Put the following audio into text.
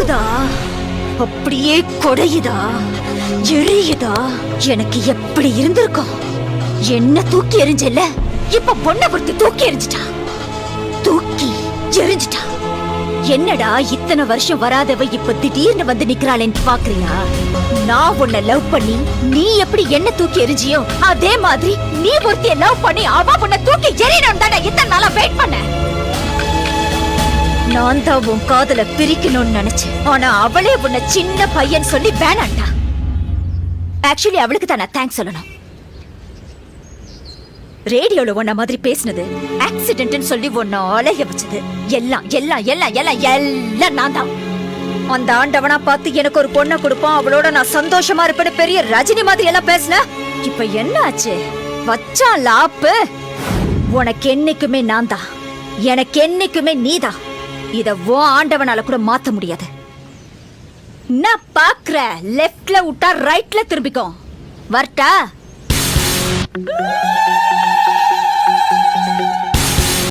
கொதிக்குதா, அப்படியே கொடையுதா, எரியுதா? எனக்கு எப்படி இருந்திருக்கும்? என்ன தூக்கி எறிஞ்சல, இப்ப பொண்ணை பொறுத்து தூக்கி எறிஞ்சிட்டா, தூக்கி எறிஞ்சிட்டா. என்னடா இத்தனை வருஷம் வராதவ இப்ப திடீர்னு வந்து நிக்கிறாளேன்னு பாக்குறியா? நான் உன்னை லவ் பண்ணி நீ எப்படி என்ன தூக்கி எறிஞ்சியோ அதே மாதிரி நீ ஒருத்திய லவ் பண்ணி அவ உன்னை தூக்கி எறியணும் தானே இத்தனை நாளா வெயிட் பண்ண. நான் தான் உன் காதல பிரிக்கணும்னு நினைச்சேன். ஆனா அவளே உன்னை சின்ன பையன் சொல்லி வேணாண்டா. ஆக்சுவலி அவளுக்கு தான் நான் தேங்க்ஸ் சொல்லணும். ரேடியோல உன்ன மாதிரி பேசினது, ஆக்சிடென்ட்னு சொல்லி உன்னை அலைய வச்சது எல்லாம் எல்லாம் எல்லாம் எல்லாம் எல்லாம் நான் தான். அந்த ஆண்டவனா பார்த்து எனக்கு ஒரு பொண்ணை கொடுப்பான், அவளோட நான் சந்தோஷமா இருப்பேன்னு பெரிய ரஜினி மாதிரி எல்லாம் பேசின. இப்ப என்ன ஆச்சு? வச்சா லாப்பு. உனக்கு என்னைக்குமே நான் தான், எனக்கு என்னைக்குமே நீதான். இத ஓ ஆண்டவனால கூட மாத்த முடியாது. நான் பாக்குற லெஃப்ட்ல விட்டா ரைட்ல திரும்பிக்கும். வரட்டா?